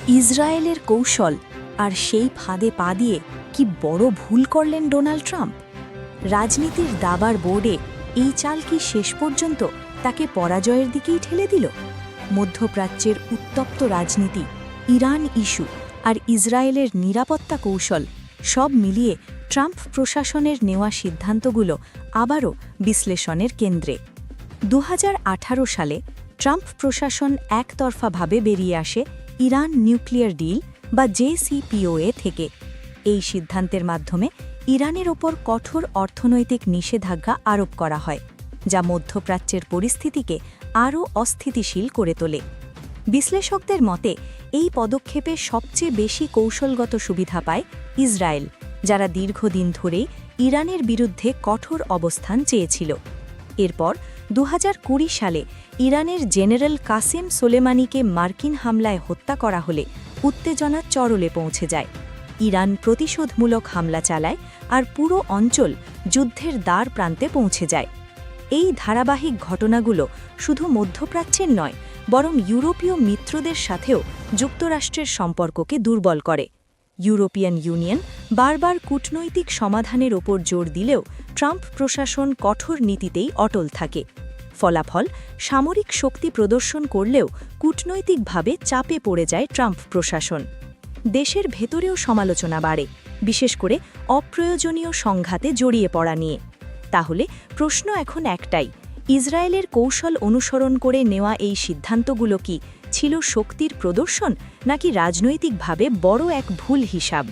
ইসরায়েলের কৌশল আর সেই ফাঁদে পা দিয়ে কি বড় ভুল করলেন ডোনাল্ড ট্রাম্প। রাজনীতির দাবার বোর্ডে এই চাল কি শেষ পর্যন্ত তাকে পরাজয়ের দিকেই ঠেলে দিল? মধ্যপ্রাচ্যের উত্তপ্ত রাজনীতি, ইরান ইস্যু আর ইসরায়েলের নিরাপত্তা কৌশল সব মিলিয়ে ট্রাম্প প্রশাসনের নেওয়া সিদ্ধান্তগুলো আবারও বিশ্লেষণের কেন্দ্রে। 2018 সালে ট্রাম্প প্রশাসন একতরফাভাবে বেরিয়ে আসে ইরান নিউক্লিয়ার ডিল বা জেসিপিওএ থেকে। এই সিদ্ধান্তের মাধ্যমে ইরানের ওপর কঠোর অর্থনৈতিক নিষেধাজ্ঞা আরোপ করা হয়, যা মধ্যপ্রাচ্যের পরিস্থিতিকে আরও অস্থিতিশীল করে তোলে। বিশ্লেষকদের মতে এই পদক্ষেপে সবচেয়ে বেশি কৌশলগত সুবিধা পায় ইসরায়েল, যারা দীর্ঘদিন ধরেই ইরানের বিরুদ্ধে কঠোর অবস্থান চেয়েছিল। এরপর 2020 সালে ইরানের জেনারেল কাসেম সোলেমানিকে মার্কিন হামলায় হত্যা করা হলে উত্তেজনা চরলে পৌঁছে যায়। ইরান প্রতিশোধমূলক হামলা চালায় আর পুরো অঞ্চল যুদ্ধের দ্বার প্রান্তে পৌঁছে যায়। এই ধারাবাহিক ঘটনাগুলো শুধু মধ্যপ্রাচ্যের নয়, বরং ইউরোপীয় মিত্রদের সাথেও যুক্তরাষ্ট্রের সম্পর্ককে দুর্বল করে। ইউরোপিয়ান ইউনিয়ন বারবার কূটনৈতিক সমাধানের ওপর জোর দিলেও ট্রাম্প প্রশাসন কঠোর নীতিতেই অটল থাকে। ফলাফল, সামরিক শক্তি প্রদর্শন করলেও কূটনৈতিকভাবে চাপে পড়ে যায় ট্রাম্প প্রশাসন। দেশের ভেতরেও সমালোচনা বাড়ে, বিশেষ করে অপ্রয়োজনীয় সংঘাতে জড়িয়ে পড়া নিয়ে। তাহলে প্রশ্ন এখন একটাই, ইসরায়েলের কৌশল অনুসরণ করে নেওয়া এই সিদ্ধান্তগুলো কি ছিল শক্তির প্রদর্শন, নাকি রাজনৈতিকভাবে বড় এক ভুল হিসাব?